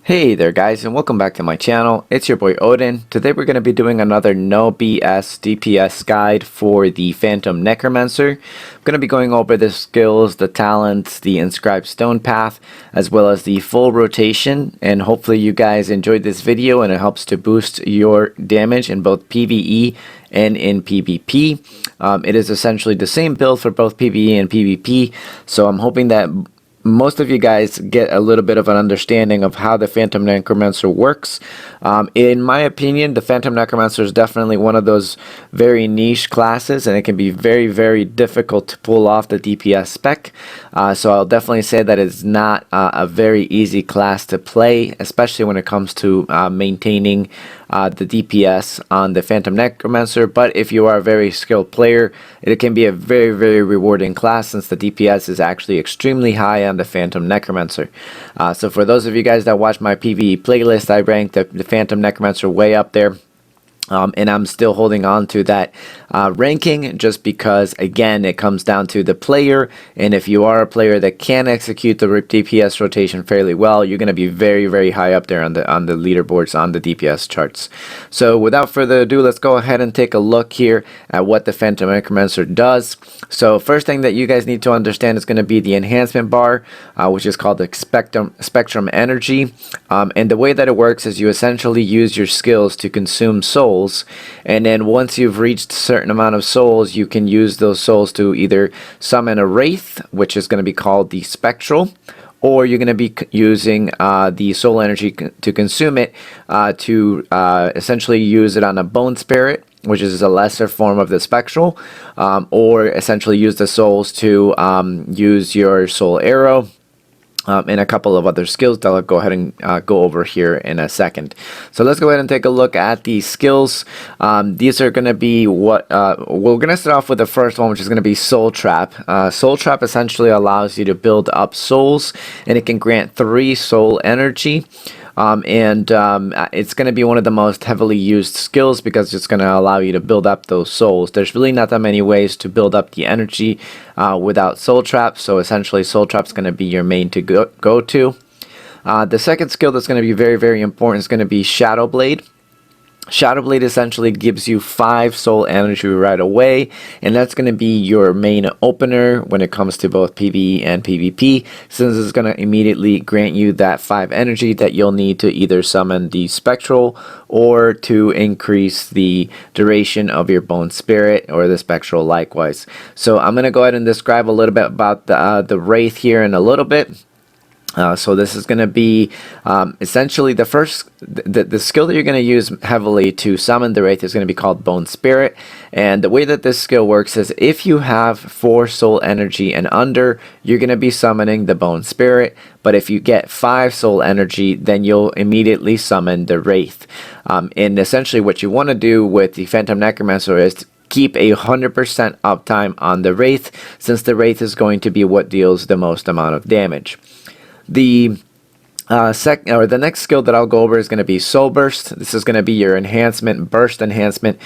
Hey there guys, and welcome back to my channel. It's your boy Odin. Today we're going to be doing another no BS DPS guide for the Phantom Necromancer. I'm going to be going over the skills, the talents, the Inscribed stone path, as well as the full rotation, and hopefully you guys enjoyed this video and it helps to boost your damage in both PvE and in PvP. It is essentially the same build for both PvE and PvP, so I'm hoping that most of you guys get a little bit of an understanding of how the Phantom Necromancer works. In my opinion, the Phantom Necromancer is definitely one of those very niche classes, and it can be very, very difficult to pull off the DPS spec. So I'll definitely say that it's not a very easy class to play, especially when it comes to maintaining the DPS on the Phantom Necromancer. But if you are a very skilled player, it can be a very, very rewarding class, since the DPS is actually extremely high on the Phantom Necromancer. So for those of you guys that watch my PvE playlist, I ranked the Phantom Necromancer way up there. And I'm still holding on to that ranking, just because, again, it comes down to the player. And if you are a player that can execute the DPS rotation fairly well, you're going to be very, very high up there on the leaderboards, on the DPS charts. So without further ado, let's go ahead and take a look here at what the Phantom Necromancer does. So first thing that you guys need to understand is going to be the enhancement bar, which is called the Spectrum Energy. And the way that it works is you essentially use your skills to consume souls. And then once you've reached a certain amount of souls, you can use those souls to either summon a wraith, which is going to be called the spectral, or you're going to be using the soul energy to consume it to essentially use it on a bone spirit, which is a lesser form of the spectral, or essentially use the souls to use your soul arrow. And a couple of other skills that I'll go ahead and go over here in a second. So let's go ahead and take a look at the skills. These are going to be what we're going to start off with. The first one, which is going to be Soul Trap. Soul Trap essentially allows you to build up souls, and it can grant 3 soul energy. It's going to be one of the most heavily used skills, because it's going to allow you to build up those souls. There's really not that many ways to build up the energy without Soul Trap, so essentially Soul Trap is going to be your main to go to. The second skill that's going to be very, very important is going to be Shadow Blade. Shadow Blade essentially gives you 5 soul energy right away, and that's going to be your main opener when it comes to both PvE and PvP, since it's going to immediately grant you that 5 energy that you'll need to either summon the spectral or to increase the duration of your bone spirit, or the spectral likewise. So I'm going to go ahead and describe a little bit about the wraith here in a little bit. So this is going to be essentially the first, the skill that you're going to use heavily to summon the wraith is going to be called Bone Spirit. And the way that this skill works is, if you have 4 soul energy and under, you're going to be summoning the Bone Spirit. But if you get 5 soul energy, then you'll immediately summon the wraith. And essentially what you want to do with the Phantom Necromancer is keep 100% uptime on the wraith, since the wraith is going to be what deals the most amount of damage. The next skill that I'll go over is going to be Soul Burst. This is going to be your burst enhancement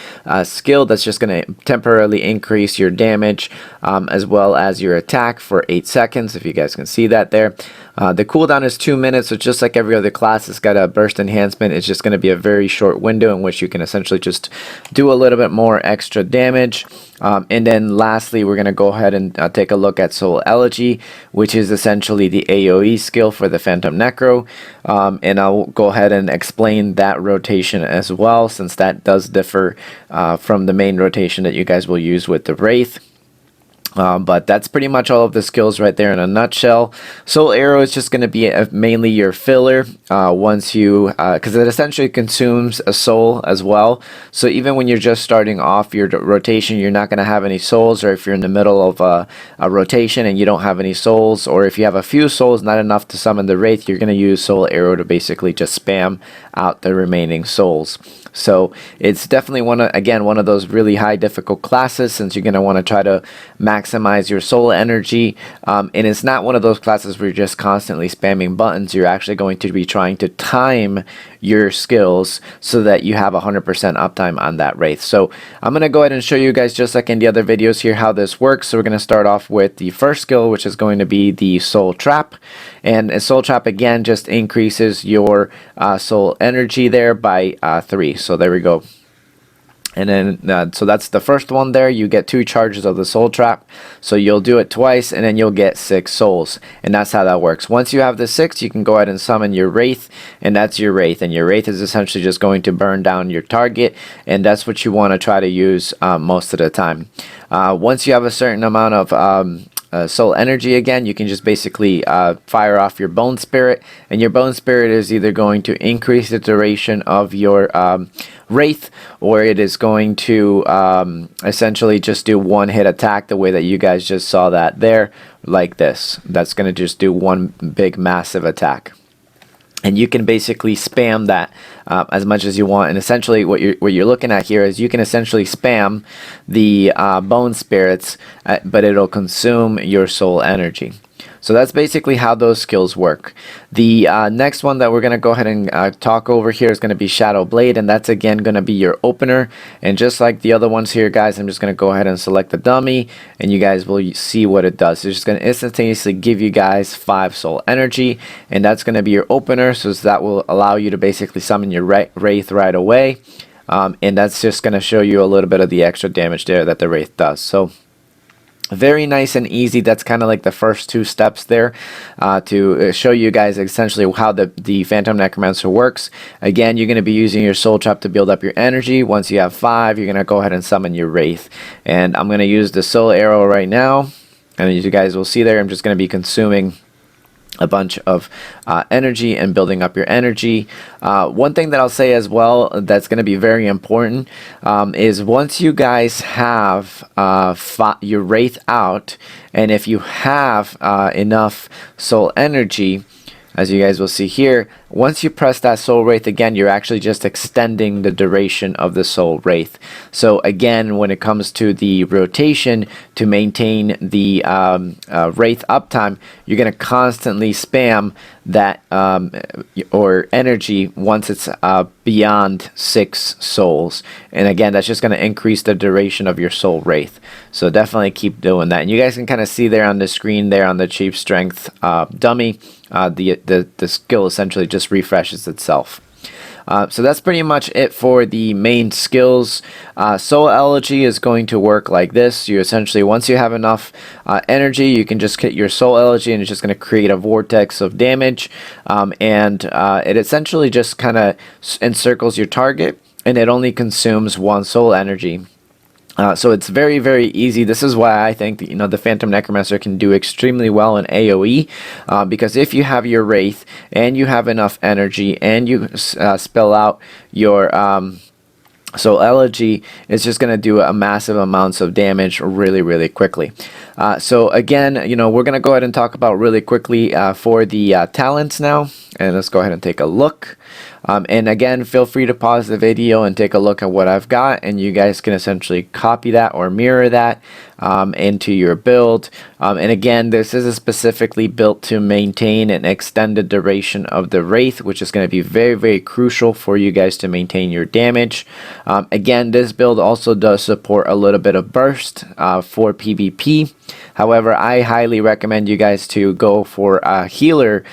skill that's just going to temporarily increase your damage as well as your attack for 8 seconds, if you guys can see that there. The cooldown is 2 minutes, so just like every other class that's got a burst enhancement, it's just going to be a very short window in which you can essentially just do a little bit more extra damage. And then lastly, we're going to go ahead and take a look at Soul Elegy, which is essentially the AoE skill for the Phantom Necro. And I'll go ahead and explain that rotation as well, since that does differ from the main rotation that you guys will use with the Wraith. But that's pretty much all of the skills right there in a nutshell. Soul Arrow is just going to be mainly your filler once you, because it essentially consumes a soul as well. So even when you're just starting off your rotation, you're not going to have any souls, or if you're in the middle of a rotation and you don't have any souls, or if you have a few souls, not enough to summon the Wraith, you're going to use Soul Arrow to basically just spam out the remaining souls. So it's definitely one of those really high difficult classes, since you're going to want to try to max maximize your soul energy, and it's not one of those classes where you're just constantly spamming buttons. You're actually going to be trying to time your skills so that you have 100% uptime on that wraith. So I'm going to go ahead and show you guys, just like in the other videos here, how this works. So we're going to start off with the first skill, which is going to be the soul trap. And a soul trap, again, just increases your soul energy there by 3. So there we go. And then, so that's the first one there. You get 2 charges of the soul trap. So you'll do it twice, and then you'll get 6 souls. And that's how that works. Once you have the 6, you can go ahead and summon your wraith, and that's your wraith. And your wraith is essentially just going to burn down your target, and that's what you want to try to use most of the time. Once you have a certain amount of soul energy, again, you can just basically fire off your bone spirit, and your bone spirit is either going to increase the duration of your wraith, or it is going to essentially just do one hit attack, the way that you guys just saw that there, like this. That's going to just do one big massive attack. And you can basically spam that as much as you want. And essentially what you're looking at here is you can essentially spam the bone spirits, but it'll consume your soul energy. So that's basically how those skills work. The next one that we're going to go ahead and talk over here is going to be Shadow Blade, and that's again going to be your opener. And just like the other ones here, guys, I'm just going to go ahead and select the dummy, and you guys will see what it does. It's just going to instantaneously give you guys 5 soul energy, and that's going to be your opener, so that will allow you to basically summon your wraith right away. And that's just going to show you a little bit of the extra damage there that the wraith does. So very nice and easy. That's kind of like the first 2 steps there to show you guys essentially how the Phantom Necromancer works. Again, you're going to be using your soul trap to build up your energy. Once you have 5, you're going to go ahead and summon your wraith. And I'm going to use the soul arrow right now, and as you guys will see there, I'm just going to be consuming a bunch of energy and building up your energy. One thing that I'll say as well that's going to be very important is once you guys have your wraith out, and if you have enough soul energy, as you guys will see here, once you press that soul wraith again, you're actually just extending the duration of the soul wraith. So again, when it comes to the rotation to maintain the wraith uptime, you're going to constantly spam that or energy once it's beyond 6 souls. And again, that's just going to increase the duration of your soul wraith. So definitely keep doing that. And you guys can kind of see there on the screen there on the cheap strength dummy, the skill essentially just refreshes itself. So that's pretty much it for the main skills. Soul Elegy is going to work like this. You essentially, once you have enough energy, you can just hit your Soul Elegy, and it's just going to create a vortex of damage. And it essentially just kind of encircles your target, and it only consumes 1 soul energy. So it's very, very easy. This is why I think that, the Phantom Necromancer can do extremely well in AoE, because if you have your wraith and you have enough energy and you spell out your Soul Elegy, it's just going to do a massive amounts of damage really, really quickly. So again, we're going to go ahead and talk about really quickly for the talents now, and let's go ahead and take a look. And again, feel free to pause the video and take a look at what I've got, and you guys can essentially copy that or mirror that into your build. And again, this is specifically built to maintain an extended duration of the wraith, which is going to be very, very crucial for you guys to maintain your damage. Again, this build also does support a little bit of burst for PvP. However, I highly recommend you guys to go for a healer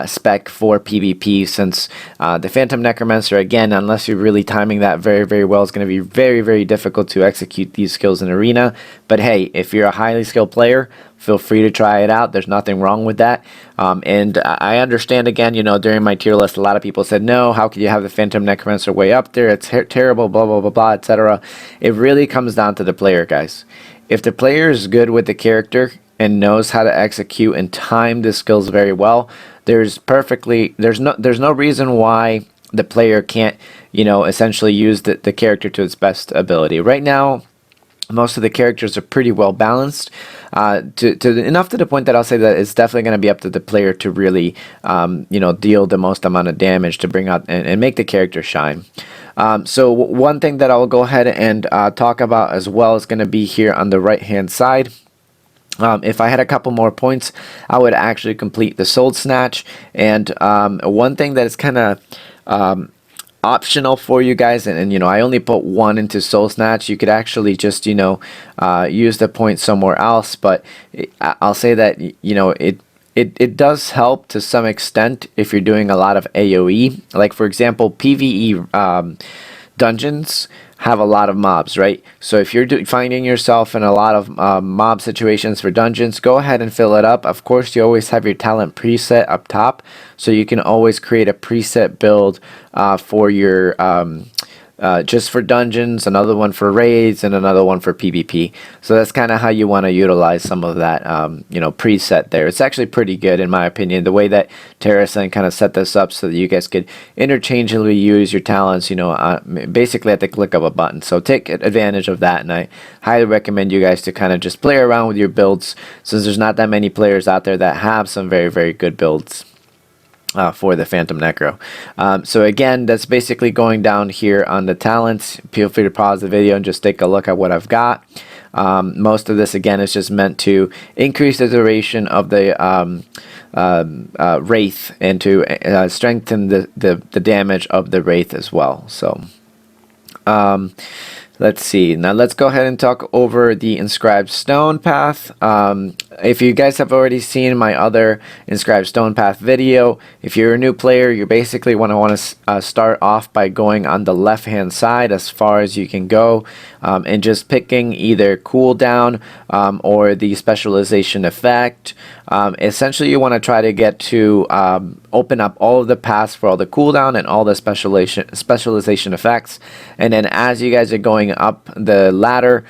spec for PvP, since the Phantom Necromancer, again, unless you're really timing that very, very well, is going to be very, very difficult to execute these skills in arena. But hey, if you're a highly skilled player, feel free to try it out. There's nothing wrong with that. And I understand, again, during my tier list, a lot of people said, no, how could you have the Phantom Necromancer way up there? It's terrible, blah, blah, blah, blah, etc. It really comes down to the player, guys. If the player is good with the character and knows how to execute and time the skills very well, there's no reason why the player can't, essentially use the character to its best ability. Right now, most of the characters are pretty well balanced, enough to the point that I'll say that it's definitely going to be up to the player to really, deal the most amount of damage to bring out and make the character shine. So one thing that I'll go ahead and talk about as well is going to be here on the right hand side. If I had a couple more points, I would actually complete the Soul Snatch. And one thing that is kind of optional for you guys, and you know, I only put one into Soul Snatch. You could actually just, you know, use the point somewhere else. But I'll say that, you know, it does help to some extent if you're doing a lot of AoE. Like for example, PvE dungeons have a lot of mobs, right? So if you're finding yourself in a lot of mob situations for dungeons, go ahead and fill it up. Of course, you always have your talent preset up top, so you can always create a preset build for your just for dungeons, another one for raids, and another one for PvP. So that's kind of how you want to utilize some of that, you know, preset there. It's actually pretty good in my opinion, the way that Tarisland kind of set this up so that you guys could interchangeably use your talents, you know, basically at the click of a button. So take advantage of that, and I highly recommend you guys to kind of just play around with your builds, since there's not that many players out there that have some very, very good builds for the Phantom Necro. So again, that's basically going down here on the talents. Feel free to pause the video and just take a look at what I've got. Most of this again is just meant to increase the duration of the Wraith, and to strengthen the damage of the Wraith as well. So let's see. Now let's go ahead and talk over the Inscribed Stone path. If you guys have already seen my other Inscribed Stone path video, if you're a new player, you basically want to start off by going on the left hand side as far as you can go, and just picking either cooldown or the specialization effect. Essentially, you want to try to get to open up all of the paths for all the cooldown and all the specialization effects. And then as you guys are going up the ladder,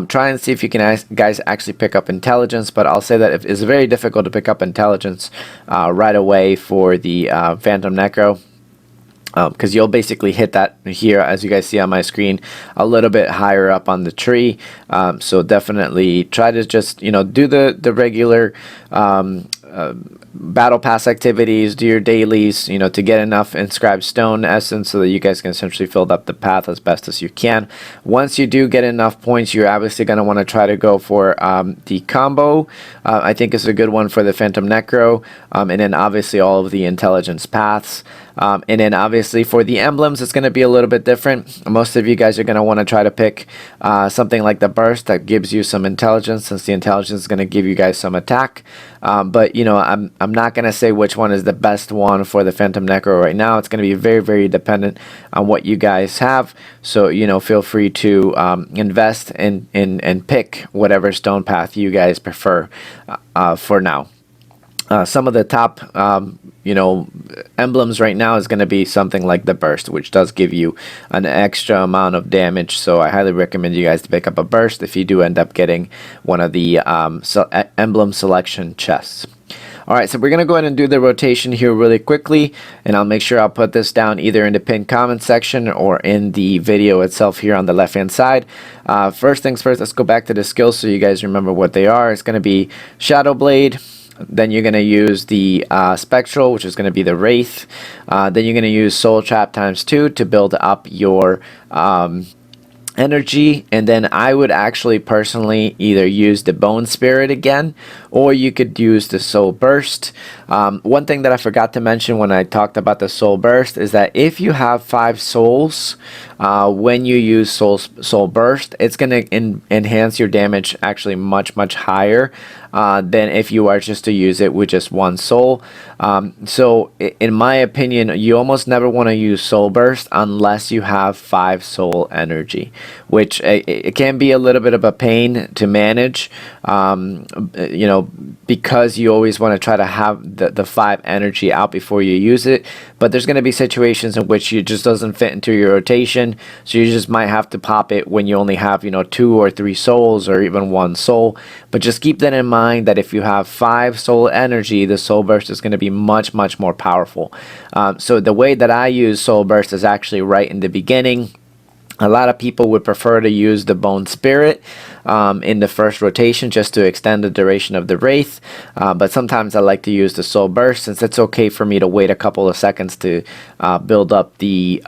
try and see if you can guys actually pick up intelligence. But I'll say that it's very difficult to pick up intelligence right away for the Phantom Necro, because you'll basically hit that here, as you guys see on my screen, a little bit higher up on the tree. So definitely try to just, you know, do the regular battle pass activities, do your dailies, you know, to get enough Inscribed Stone essence so that you guys can essentially fill up the path as best as you can. Once you do get enough points, you're obviously going to want to try to go for the combo. I think it's a good one for the Phantom Necro, and then obviously all of the intelligence paths. And then obviously for the emblems, it's going to be a little bit different. Most of you guys are going to want to try to pick something like the burst that gives you some intelligence, since the intelligence is going to give you guys some attack. But you know, I'm not going to say which one is the best one for the Phantom Necro right now. It's going to be very, very dependent on what you guys have. So, you know, feel free to invest and pick whatever stone path you guys prefer for now. Some of the top, you know, emblems right now is going to be something like the burst, which does give you an extra amount of damage. So I highly recommend you guys to pick up a burst if you do end up getting one of the emblem selection chests. Alright, so we're going to go ahead and do the rotation here really quickly, and I'll make sure I'll put this down either in the pinned comment section or in the video itself here on the left hand side. First things first, let's go back to the skills so you guys remember what they are. It's going to be Shadow Blade. Then you're going to use the Spectral, which is going to be the Wraith. Then you're going to use Soul Trap ×2 to build up your energy. And then I would actually personally either use the Bone Spirit again, or you could use the Soul Burst. One thing that I forgot to mention when I talked about the Soul Burst is that if you have 5 souls, when you use Soul Burst, it's going to enhance your damage actually much higher than if you are just to use it with just 1 soul. So in my opinion, you almost never want to use Soul Burst unless you have 5 soul energy, which it can be a little bit of a pain to manage, you know, because you always want to try to have the 5 energy out before you use it. But there's going to be situations in which it just doesn't fit into your rotation, so you just might have to pop it when you only have, you know, 2 or 3 souls or even 1 soul. But just keep that in mind, that if you have 5 soul energy, the Soul Burst is going to be much more powerful. So the way that I use Soul Burst is actually right in the beginning. A lot of people would prefer to use the Bone Spirit, in the first rotation just to extend the duration of the Wraith, but sometimes I like to use the Soul Burst since it's okay for me to wait a couple of seconds to build up the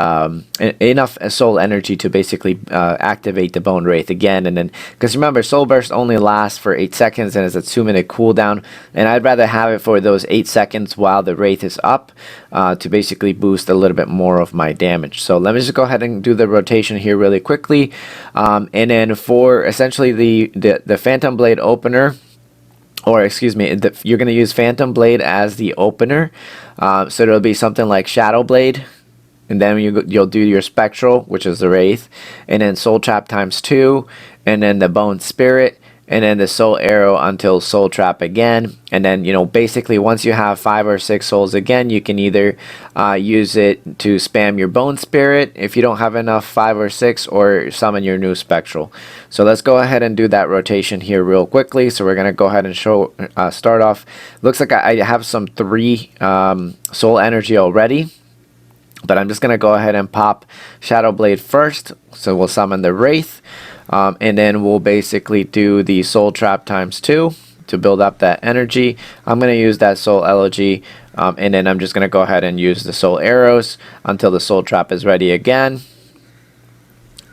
enough soul energy to basically activate the Bone Wraith again. And then, because remember, Soul Burst only lasts for 8 seconds and is a 2-minute cooldown, and I'd rather have it for those 8 seconds while the Wraith is up to basically boost a little bit more of my damage. So let me just go ahead and do the rotation here really quickly, and then for essentially the Phantom Blade opener, or excuse me, you're going to use Phantom Blade as the opener, so it'll be something like Shadow Blade, and then you'll do your Spectral, which is the Wraith, and then Soul Trap ×2, and then the Bone Spirit, and then the Soul Arrow until Soul Trap again. And then, you know, basically once you have 5 or 6 souls again, you can either use it to spam your Bone Spirit if you don't have enough 5 or 6, or summon your new Spectral. So let's go ahead and do that rotation here real quickly. So we're going to go ahead and start off. Looks like I have some 3 soul energy already, but I'm just going to go ahead and pop Shadow Blade first. So we'll summon the Wraith. And then we'll basically do the Soul Trap ×2 to build up that energy. I'm going to use that Soul Elegy, and then I'm just going to go ahead and use the Soul Arrows until the Soul Trap is ready again.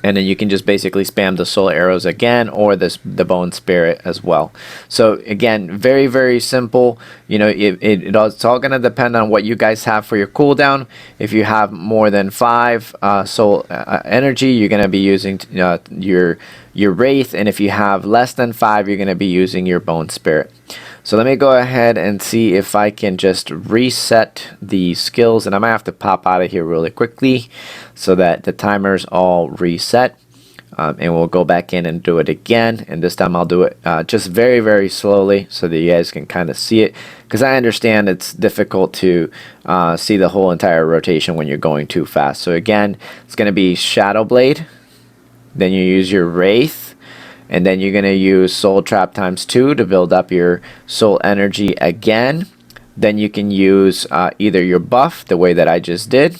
And then you can just basically spam the Soul Arrows again, or the Bone Spirit as well. So again, very, very simple. You know, it's all going to depend on what you guys have for your cooldown. If you have more than 5 soul energy, you're going to be using your Wraith, and if you have less than 5, you're going to be using your Bone Spirit. So let me go ahead and see if I can just reset the skills, and I might have to pop out of here really quickly so that the timers all reset, and we'll go back in and do it again. And this time I'll do it just very, very slowly so that you guys can kind of see it, because I understand it's difficult to see the whole entire rotation when you're going too fast. So again, it's going to be Shadow Blade, then you use your Wraith, and then you're going to use Soul Trap ×2 to build up your soul energy again. Then you can use either your buff, the way that I just did,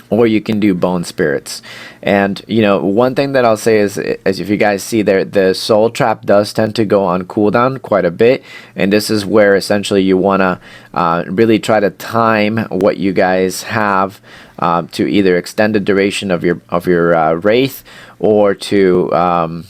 or you can do Bone Spirits. And you know, one thing that I'll say is if you guys see there, the Soul Trap does tend to go on cooldown quite a bit, and this is where essentially you want to really try to time what you guys have to either extend the duration of your Wraith, or to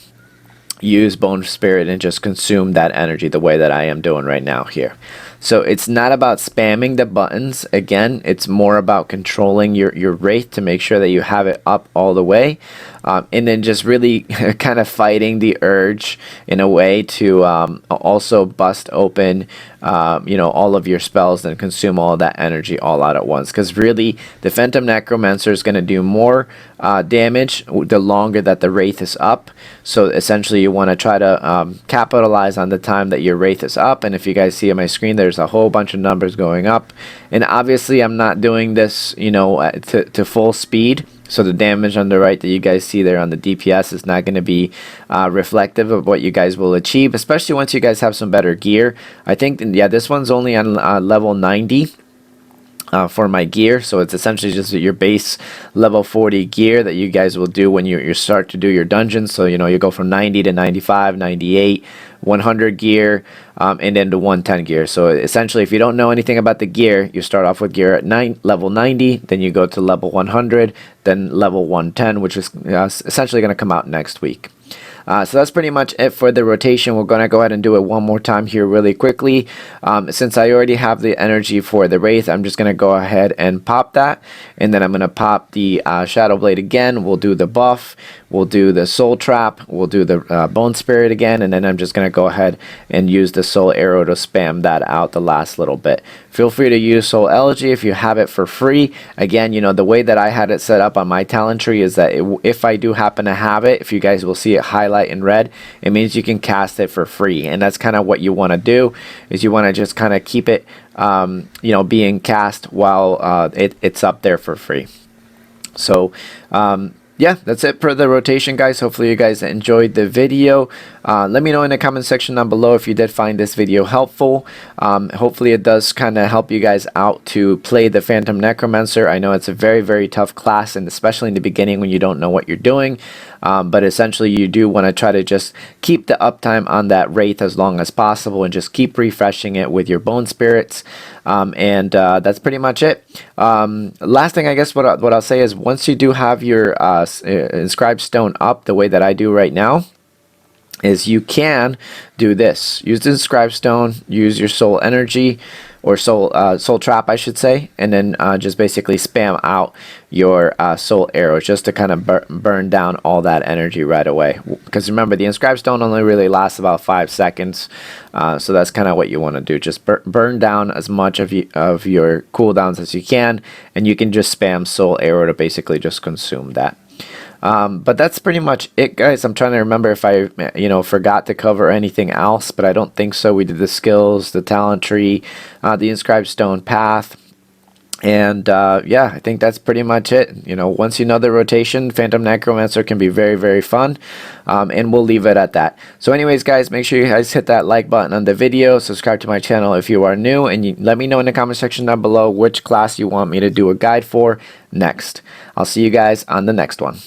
use Bone Spirit and just consume that energy the way that I am doing right now here. So it's not about spamming the buttons. Again, it's more about controlling your Wraith to make sure that you have it up all the way, and then just really kind of fighting the urge in a way to also bust open you know, all of your spells and consume all of that energy all out at once, because really the Phantom Necromancer is going to do more damage the longer that the Wraith is up. So essentially you want to try to capitalize on the time that your Wraith is up. And if you guys see on my screen, there's a whole bunch of numbers going up, and obviously I'm not doing this, you know, to full speed. So the damage on the right that you guys see there on the DPS is not going to be reflective of what you guys will achieve, especially once you guys have some better gear. I think, yeah, this one's only on level 90 for my gear, so it's essentially just your base level 40 gear that you guys will do when you start to do your dungeons. So you know, you go from 90 to 95, 98, 100 gear, and then to 110 gear. So essentially, if you don't know anything about the gear, you start off with gear at level 90, then you go to level 100, then level 110, which is essentially going to come out next week. So that's pretty much it for the rotation. We're going to go ahead and do it one more time here really quickly. Since I already have the energy for the Wraith, I'm just going to go ahead and pop that. And then I'm going to pop the Shadow Blade again. We'll do the buff. We'll do the Soul Trap. We'll do the Bone Spirit again. And then I'm just going to go ahead and use the Soul Arrow to spam that out the last little bit. Feel free to use Soul Elegy if you have it for free. Again, you know, the way that I had it set up on my talent tree is that if I do happen to have it, if you guys will see it highlight in red, it means you can cast it for free. And that's kind of what you want to do, is you want to just kind of keep it you know, being cast while it's up there for free. So yeah, that's it for the rotation, guys. Hopefully you guys enjoyed the video. Let me know in the comment section down below if you did find this video helpful. Hopefully it does kind of help you guys out to play the Phantom Necromancer. I know it's a very, very tough class, and especially in the beginning when you don't know what you're doing. but essentially you do want to try to just keep the uptime on that Wraith as long as possible and just keep refreshing it with your Bone Spirits. And that's pretty much it. Last thing I guess what I'll say is once you do have your Inscribed Stone up the way that I do right now, is you can do this. Use the Inscribed Stone, use your Soul Energy, or Soul Trap I should say, and then just basically spam out your Soul Arrows just to kind of burn down all that energy right away. Because remember, the Inscribed Stone only really lasts about 5 seconds, so that's kind of what you want to do. Just burn down as much of your cooldowns as you can, and you can just spam Soul Arrow to basically just consume that. But that's pretty much it, guys. I'm trying to remember if I, forgot to cover anything else, but I don't think so. We did the skills, the talent tree, the Inscribed Stone path, and yeah, I think that's pretty much it. Once you know the rotation, Phantom Necromancer can be very, very fun, and we'll leave it at that. So anyways, guys, make sure you guys hit that like button on the video, subscribe to my channel if you are new, and let me know in the comment section down below which class you want me to do a guide for next. I'll see you guys on the next one.